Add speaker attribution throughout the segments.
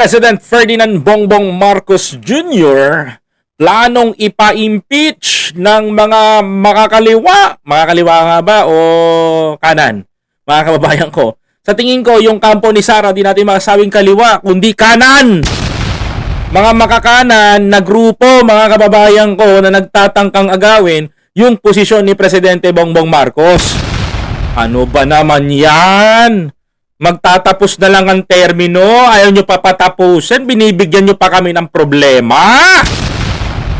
Speaker 1: President Ferdinand Bongbong Marcos Jr. planong ipa-impeach ng mga makakaliwa. Makakaliwa nga ba o kanan? Mga kababayan ko. Sa tingin ko, yung kampo ni Sara, di natin makasawing kaliwa, kundi kanan. Mga makakanan na grupo, mga kababayan ko, na nagtatangkang agawin yung posisyon ni Presidente Bongbong Marcos. Ano ba naman yan? Magtatapos na lang ang termino, ayaw nyo papatapusin, binibigyan nyo pa kami ng problema.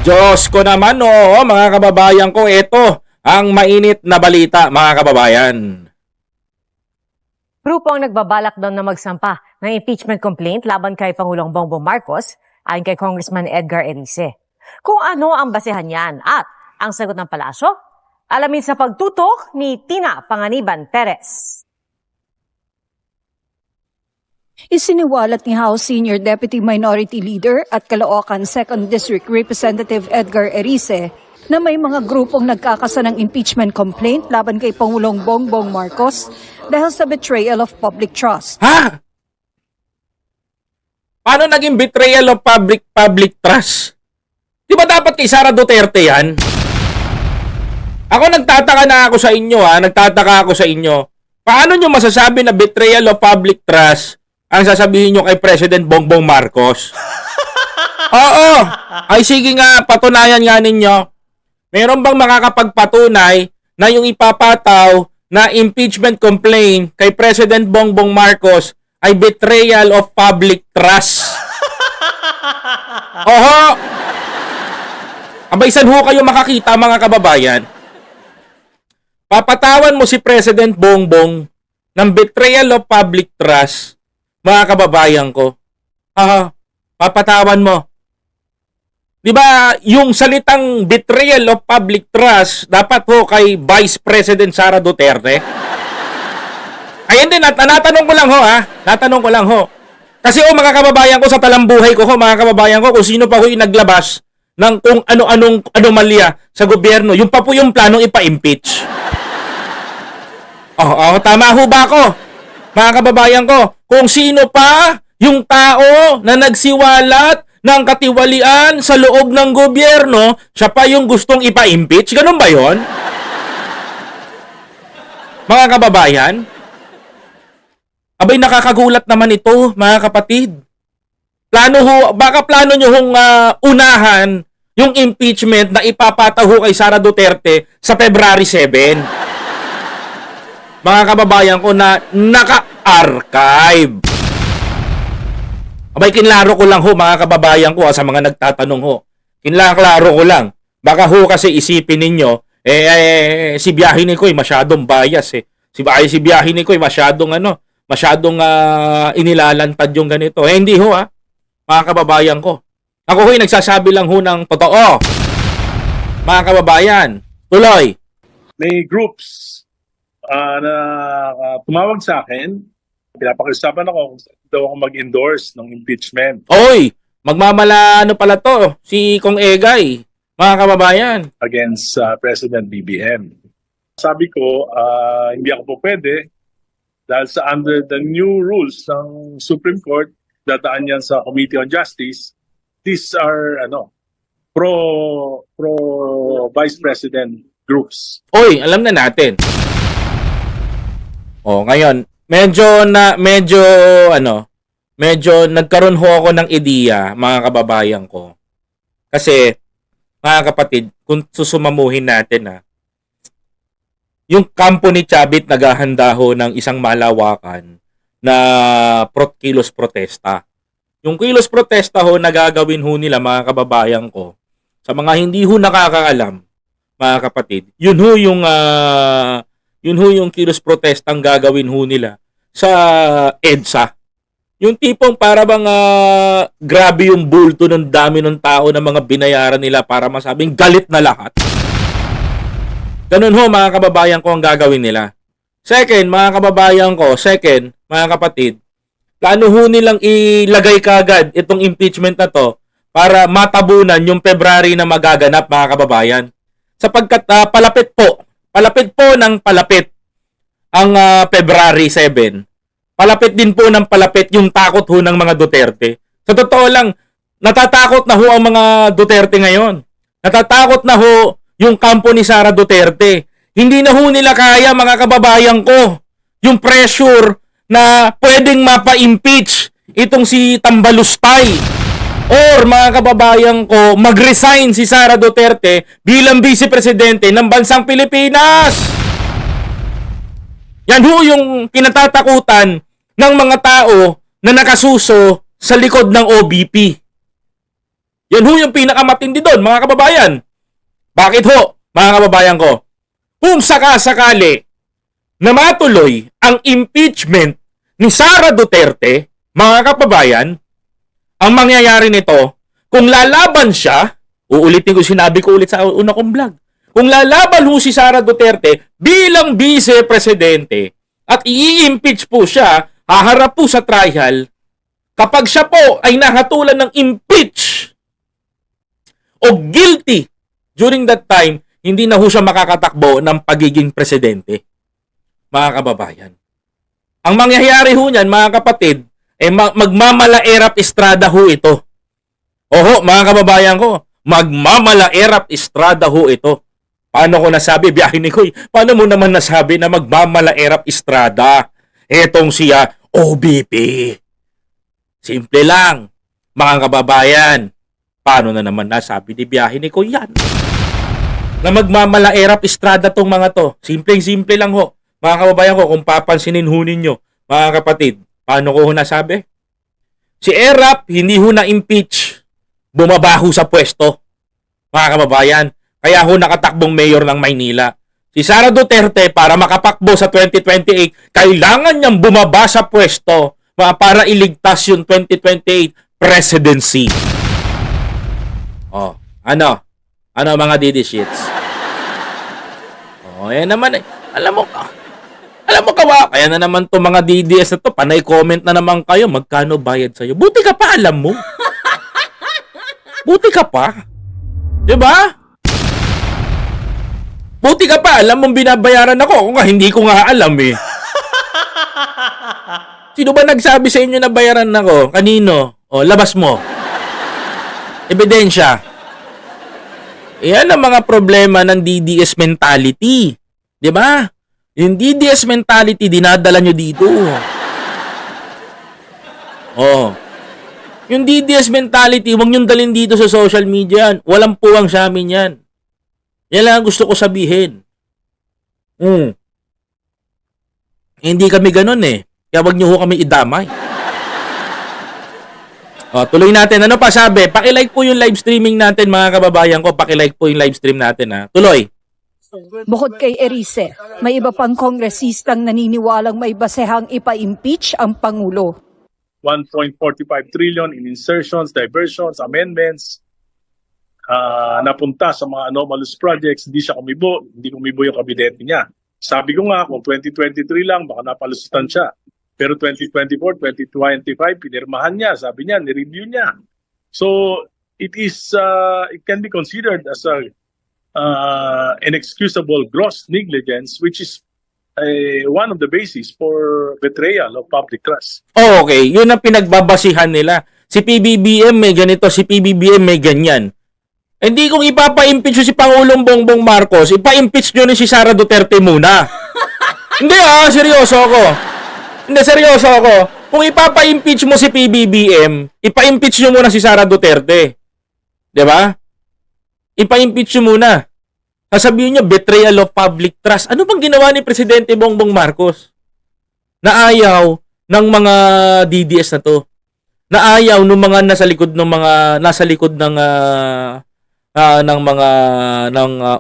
Speaker 1: Diyos ko naman, mga kababayan ko, ito ang mainit na balita, mga kababayan.
Speaker 2: Grupo ang nagbabalak daw na magsampa ng impeachment complaint laban kay Pangulong Bongbong Marcos ayon kay Congressman Edgar Erice. Kung ano ang basehan niyan at ang sagot ng palasyo, alamin sa pagtutok ni Tina Panganiban Perez.
Speaker 3: Isiniwalat ni House Senior Deputy Minority Leader at Caloocan 2nd District Representative Edgar Erice na may mga grupong nagkakasa ng impeachment complaint laban kay Pangulong Bongbong Marcos dahil sa betrayal of public trust.
Speaker 1: Ha? Paano naging betrayal of public trust? Di ba dapat kay Sara Duterte yan? Ako nagtataka ako sa inyo. Paano nyo masasabi na betrayal of public trust ang sasabihin nyo kay President Bongbong Marcos? Oo. Ay sige nga, patunayan nga ninyo. Meron bang makakapagpatunay na yung ipapataw na impeachment complaint kay President Bongbong Marcos ay betrayal of public trust? Oho. Abay, saan ho kayo makakita, mga kababayan? Papatawan mo si President Bongbong ng betrayal of public trust, mga kababayan ko. Papatawan mo. Di ba, yung salitang betrayal of public trust, dapat ho kay Vice President Sara Duterte? Ayun din, natanong ko lang ho, Natanong ko lang ho. Kasi mga kababayan ko, sa talambuhay ko mga kababayan ko, kung sino pa ho yung naglabas ng kung ano-anong anomalya sa gobyerno, yung pa po yung planong ipa-impeach. Tama ho ba ako? Mga kababayan ko, kung sino pa yung tao na nagsiwalat ng katiwalian sa loob ng gobyerno, siya pa yung gustong ipa-impeach? Ganun ba yon? Mga kababayan? Abay, nakakagulat naman ito, mga kapatid. Baka plano nyo hong unahan yung impeachment na ipapataho kay Sara Duterte sa February 7. Mga kababayan ko na naka-archive. Abay, kinlaro ko lang ho, mga kababayan ko, sa mga nagtatanong ho. Kinlaro ko lang. Baka ho kasi isipin ninyo, si biyahe ni Koy masyadong bias Si biyahe ni Koy masyadong inilalantad yung ganito. Hindi ho, mga kababayan ko. Ako ho'y nagsasabi lang ho ng totoo. Mga kababayan, tuloy.
Speaker 4: May groups na tumawag sa akin, pinapakiusapan ako kung daw ako mag-endorse ng impeachment.
Speaker 1: Oy, magmamala pala to, si Kong Egay, mga kababayan.
Speaker 4: Against President BBM. Sabi ko, hindi ako po pwede dahil sa under the new rules ng Supreme Court, dataan yan sa Committee on Justice, these are pro Vice President groups.
Speaker 1: Oy, alam na natin. Ngayon, medyo nagkaroon ho ako ng ideya, mga kababayan ko. Kasi, mga kapatid, kung susumamuhin natin yung kampo ni Chavit naghahanda ho ng isang malawakan na kilos protesta. Yung kilos protesta ho nagagawin ho nila, mga kababayan ko. Sa mga hindi ho nakakaalam, mga kapatid, yun ho yung kilos protestang gagawin ho nila sa EDSA. Yung tipong para bang grabe yung bulto ng dami ng tao na mga binayaran nila para masabing galit na lahat. Ganun ho, mga kababayan ko, ang gagawin nila. Second, mga kababayan ko, mga kapatid, plano ho nilang ilagay kagad itong impeachment na to para matabunan yung February na magaganap, mga kababayan. Sapagkat palapit po ang February 7. Palapit din po ng palapit yung takot ho ng mga Duterte. Sa totoo lang, natatakot na ho ang mga Duterte ngayon. Natatakot na ho yung kampo ni Sara Duterte. Hindi na ho nila kaya, mga kababayan ko, yung pressure na pwedeng mapa-impeach itong si Tambaluspay. Or mga kababayan ko, mag-resign si Sara Duterte bilang Vice Presidente ng bansang Pilipinas. Yan ho yung kinatatakutan ng mga tao na nakasuso sa likod ng OBP. Yan ho yung pinakamatindi doon, mga kababayan. Bakit ho, mga kababayan ko? Kung sakasakali na matuloy ang impeachment ni Sara Duterte, mga kababayan, ang mangyayari nito, kung lalaban siya, uulitin ko, sinabi ko ulit sa una kong vlog, kung lalaban ho si Sara Duterte bilang Vice Presidente at i-impeach po siya, haharap po sa trial, kapag siya po ay nahatulan ng impeach o guilty during that time, hindi na ho siya makakatakbo ng pagiging presidente, mga kababayan. Ang mangyayari ho niyan, mga kapatid, magmamalaerap Estrada ho ito. Oho, mga kababayan ko, magmamalaerap Estrada ho ito. Paano ko nasabi, biyahe ni Koy? Paano mo naman nasabi na magmamalaerap Estrada? Etong siya, OBP. Simple lang, mga kababayan. Paano na naman nasabi ni biyahe ni Koy yan? Na magmamalaerap Estrada tong mga to. Simpleng-simple lang ho. Mga kababayan ko, kung papansinin ho ninyo, mga kapatid, paano ko ho nasabi? Si Erap, hindi ho na-impeach. Bumabaho sa pwesto. Mga kababayan, kaya ho nakatakbong mayor ng Maynila. Si Sara Duterte, para makapakbo sa 2028, kailangan niyang bumaba sa pwesto para iligtas yung 2028 presidency. Oh, ano? Ano mga Didi Shits? Oh, yan naman eh. Alam mo kawa, kaya na naman to mga DDS na to, panay comment na naman kayo, magkano bayad sa'yo. Buti ka pa, alam mo. Buti ka pa. Diba? Buti ka pa, alam mong binabayaran ako. Kung nga, hindi ko nga alam eh. Sino ba nagsabi sa inyo na bayaran ako? Kanino? O, labas mo. Ebidensya. Yan ang mga problema ng DDS mentality. Diba? Yung DDS mentality, dinadala nyo dito. Oh. Yung DDS mentality, huwag nyo dalhin dito sa social media. Walang puwang sa amin yan. Yan lang ang gusto ko sabihin. Hindi kami ganun eh. Kaya wag nyo ho kami idamay. O, tuloy natin. Ano pa sabi? Pakilike po yung live streaming natin, mga kababayan ko. Pakilike po yung live stream natin, ha. Tuloy.
Speaker 3: Bukod kay Erice, may iba pang kongresistang naniniwalang may basehang ipa-impeach ang Pangulo.
Speaker 4: 1.45 trillion in insertions, diversions, amendments, napunta sa mga anomalous projects, hindi kumibo yung kabinete niya. Sabi ko nga, kung 2023 lang, baka napalusutan siya. Pero 2024, 2025, pinirmahan niya, sabi niya, ni-review niya. So, it can be considered as inexcusable gross negligence, which is one of the basis for betrayal of public trust.
Speaker 1: Oh, okay. Yun ang pinagbabasihan nila. Si PBBM may ganito, si PBBM may ganyan. Hindi kung ipapa-impeach si Pangulong Bongbong Marcos, ipa-impeach nyo ni si Sara Duterte muna. Hindi seryoso ako. Hindi, seryoso ako. Kung ipapa-impeach mo si PBBM, ipa-impeach nyo muna si Sara Duterte. Diba? Ipa-impeach nyo muna. Sasabihin nyo, betrayal of public trust. Ano bang ginawa ni Presidente Bongbong Marcos? Na ayaw ng mga DDS na to. Na ayaw ng mga nasa likod ng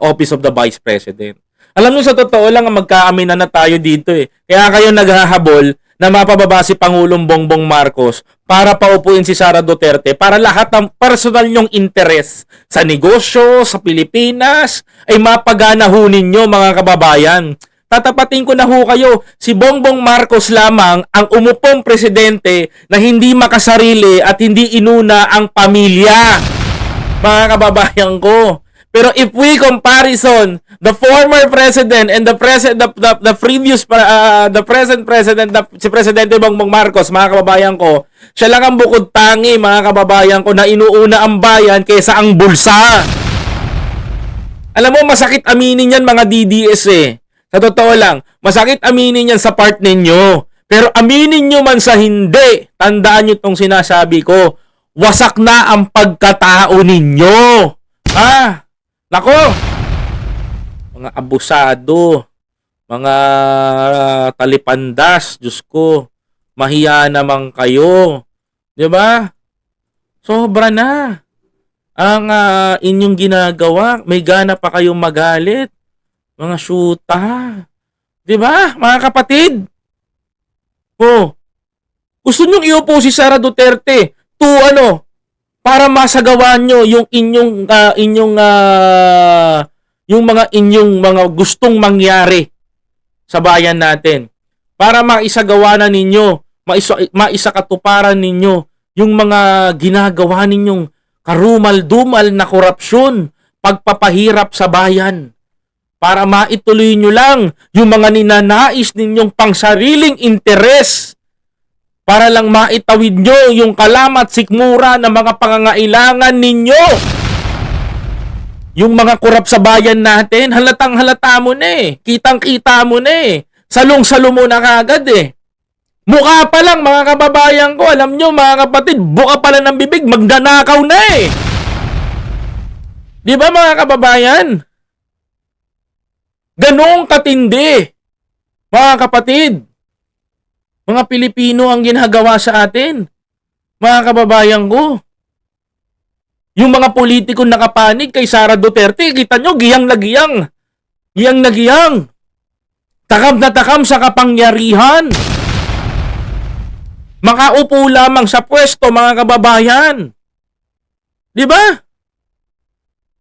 Speaker 1: Office of the Vice President. Alam niyo, sa totoo lang, magkaaminan na tayo dito eh. Kaya kayo naghahabol na mapababa si Pangulong Bongbong Marcos para paupuin si Sara Duterte para lahat ng personal nyong interes sa negosyo, sa Pilipinas, ay mapagana ho ninyo, mga kababayan. Tatapatin ko na ho kayo, si Bongbong Marcos lamang ang umupong presidente na hindi makasarili at hindi inuna ang pamilya, mga kababayan ko. Pero if we comparison the former president and the previous the present president, si Presidente Bongbong Marcos, mga kababayan ko, siya lang ang bukod tangi, mga kababayan ko, na inuuna ang bayan kaysa ang bulsa. Alam mo, masakit aminin yan, mga DDS eh. Sa totoo lang, masakit aminin yan sa part ninyo. Pero aminin nyo man sa hindi, tandaan nyo itong sinasabi ko, wasak na ang pagkatao ninyo. Ha? Nako! Mga abusado, mga talipandas, Diyos ko, mahiya naman kayo. Di ba? Sobra na. Ang inyong ginagawa, may gana pa kayong magalit. Mga syuta. Di ba, mga kapatid? Oh, gusto nyong iupo si Sara Duterte to para masagawa nyo yung yung mga gustong mangyari sa bayan natin. Para maisagawa na ninyo, maisakatuparan ninyo yung mga ginagawa ninyong karumal-dumal na korupsyon, pagpapahirap sa bayan. Para maituloy nyo lang yung mga ninanais ninyong pangsariling interes. Para lang maitawid nyo yung kalamat sikmura ng mga pangangailangan ninyo. Yung mga korap sa bayan natin, halatang halata mo na eh. Kitang-kita mo na eh. Salong-salo mo na kagad eh. Mukha pa lang, mga kababayan ko, alam nyo mga kapatid, buka pa lang ng bibig, magdanakaw na eh. Di ba mga kababayan? Ganong katindi, mga kapatid. Mga Pilipino ang ginagawa sa atin. Mga kababayan ko. Yung mga politikong nakapanig kay Sara Duterte, kita nyo, giyang na giyang. Giyang na giyang. Takam na takam sa kapangyarihan. Makaupo lamang sa pwesto, mga kababayan. Di ba?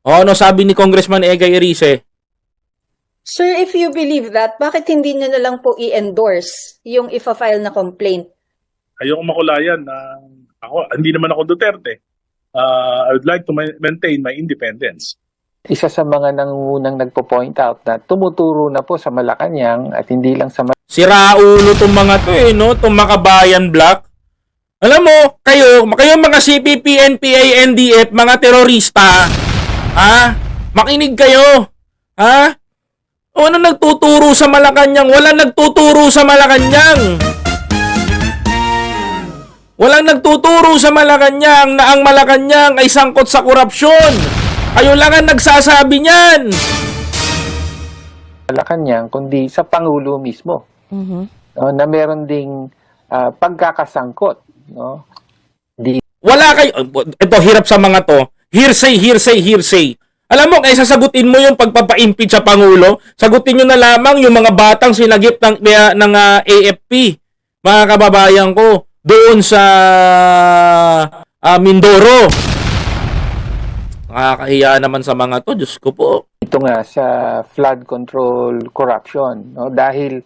Speaker 1: O ano sabi ni Congressman Egay Erice?
Speaker 3: Sir, if you believe that, bakit hindi niyo na lang po i-endorse yung ifa-file na complaint?
Speaker 4: Ayoko makulayan na hindi naman ako Duterte. I would like to maintain my independence.
Speaker 5: Isa sa mga nangungunang nagpo-point out na tumuturo na po sa Malacanang at hindi lang sa
Speaker 1: Siraulo tong mga to eh, no? Tong Makabayan Black. Alam mo, kayo mga CPP, NPA, NDF, mga terorista, ha? Makinig kayo, ha? O ano nagtuturo sa Malacanang? Walang nagtuturo sa Malacanang. Walang nagtuturo sa Malacanang na ang Malacanang ay sangkot sa korupsyon. Kayo lang ang nagsasabi niyan.
Speaker 5: Malacanang, kundi sa Pangulo mismo. No, na meron ding pagkakasangkot. No?
Speaker 1: Wala kayo. Ito, hirap sa mga to. Hearsay. Alam mo, kaysa sagutin mo yung pagpapa-impeach sa Pangulo, sagutin nyo na lamang yung mga batang sinagip ng AFP. Mga kababayan ko, doon sa Mindoro. Nakakahiya naman sa mga to, Diyos ko po.
Speaker 5: Ito nga sa flood control corruption. No? Dahil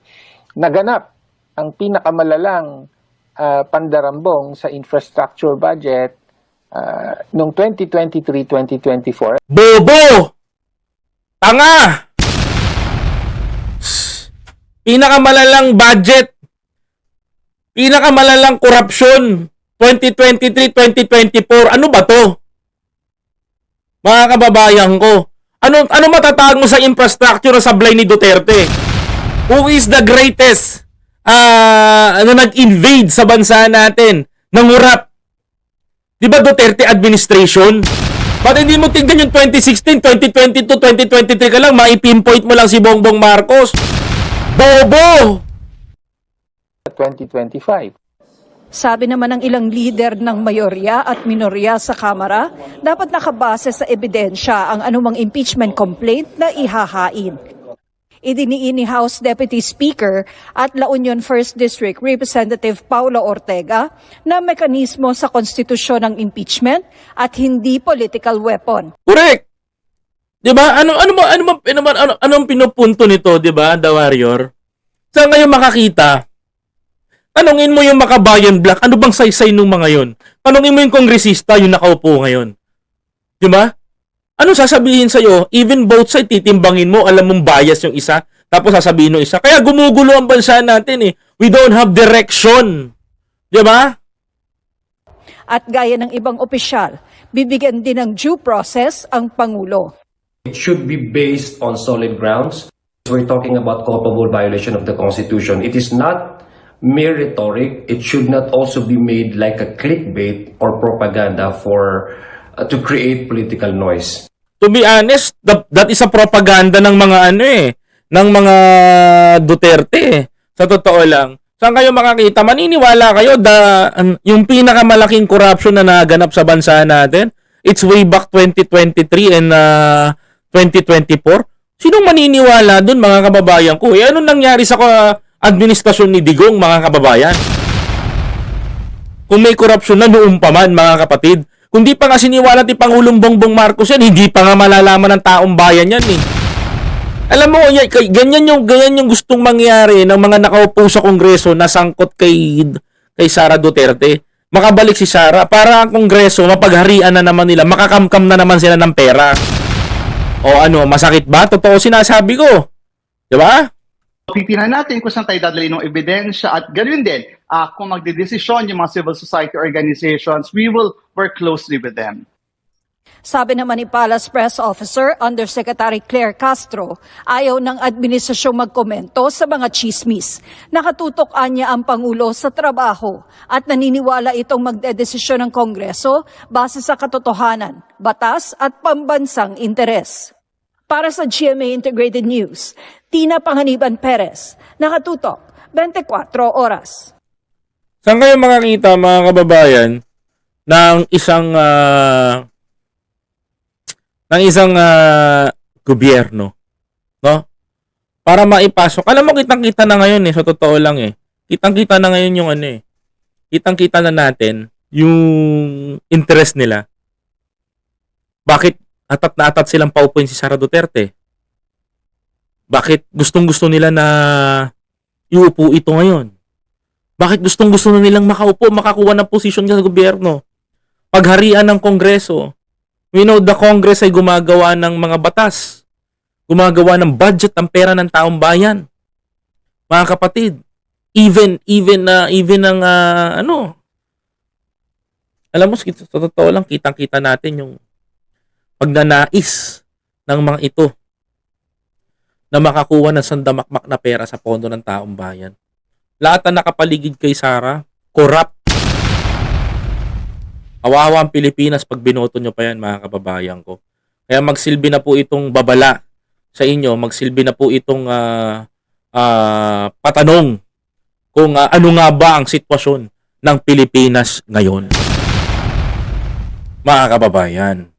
Speaker 5: naganap ang pinakamalalang pandarambong sa infrastructure budget noong 2023-2024.
Speaker 1: Bobo! Tanga! Pinakamalalang budget. Pinakamalalang korupsyon. 2023-2024. Ano ba to? Mga kababayan ko. Ano matatawag mo sa infrastructure sa sablay ni Duterte? Who is the greatest nag-invade sa bansa natin? Nangurap. Di ba Duterte administration? Ba't hindi mo tignan yung 2016, 2022, 2023 ka lang, maipinpoint mo lang si Bongbong Marcos? Bobo!
Speaker 5: 2025.
Speaker 3: Sabi naman ng ilang leader ng mayorya at minorya sa Kamara, dapat nakabase sa ebidensya ang anumang impeachment complaint na ihahain. Idiniin ni House Deputy Speaker at La Union 1st District Representative Paulo Ortega na mekanismo sa konstitusyon ng impeachment at hindi political weapon.
Speaker 1: Correct! Di ba? Anong pinupunto nito, di ba, The Warrior? Saan ngayon makakita? Tanungin mo yung Makabayan Black, ano bang saysay nung mga yon? Tanungin mo yung kongresista, yung nakaupo ngayon. Di ba? Ano sasabihin sa'yo? Even both side, titimbangin mo, alam mong bias yung isa, tapos sasabihin ng isa. Kaya gumugulo ang bansa natin eh. We don't have direction. Di ba?
Speaker 3: At gaya ng ibang opisyal, bibigyan din ng due process ang Pangulo.
Speaker 6: It should be based on solid grounds. We're talking about culpable violation of the Constitution. It is not mere rhetoric. It should not also be made like a clickbait or propaganda for to create political noise.
Speaker 1: To be honest, that is a propaganda ng mga ng mga Duterte. Sa totoo lang. Saan kayo makakita? Maniniwala kayo yung pinakamalaking corruption na naganap sa bansa natin, it's way back 2023 and 2024. Sinong maniniwala dun, mga kababayan ko? Eh, anong nangyari sa administrasyon ni Digong, mga kababayan? Kung may korupsyon na noong pa man, mga kapatid. Kung di pa nga siniwala ni Pangulong Bongbong Marcos yan, hindi pa nga malalaman ng taong bayan yan eh. Alam mo, ganyan yung gustong mangyari ng mga nakaupo sa Kongreso na sangkot kay Sara Duterte. Makabalik si Sara para ang Kongreso, mapagharian na naman nila, makakamkam na naman sila ng pera. O ano, masakit ba? Totoo sinasabi ko. Diba?
Speaker 7: Pipilihan natin kung saan tayo dadali ng ebidensya at ganoon din, kung magdedesisyon yung mga civil society organizations, we will work closely with them.
Speaker 3: Sabi naman ni Palace Press Officer Undersecretary Claire Castro, ayaw ng administrasyong magkomento sa mga chismis. Nakatutok niya ang Pangulo sa trabaho at naniniwala itong magdedesisyon ng Kongreso base sa katotohanan, batas at pambansang interes. Para sa GMA Integrated News, Tina Panganiban Perez, nakatutok 24 oras.
Speaker 1: Saan kayo makakita, mga kababayan, ng isang gobyerno, no? Para maipasok. Alam mo, kitang-kita na ngayon sa totoo lang Kitang-kita na ngayon yung kitang-kita na natin yung interest nila. Bakit atat na atat silang paupuin si Sara Duterte? Bakit gustong-gusto nila na iupo ito ngayon? Bakit gustong-gusto na nilang makaupo, makakuha ng posisyon sa gobyerno? Pagharian ng Kongreso. We know the Congress ay gumagawa ng mga batas. Gumagawa ng budget, ang pera ng taong bayan. Mga kapatid, even ang alam mo, sa totoo lang, kitang-kita natin yung pagnanais ng mga ito na makakuha ng sandamakmak na pera sa pondo ng taong bayan. Lahat na nakapaligid kay Sara, corrupt. Kawawa ang Pilipinas pag binoto nyo pa yan, mga kababayan ko. Kaya magsilbi na po itong babala sa inyo, magsilbi na po itong patanong kung ano nga ba ang sitwasyon ng Pilipinas ngayon. Mga kababayan.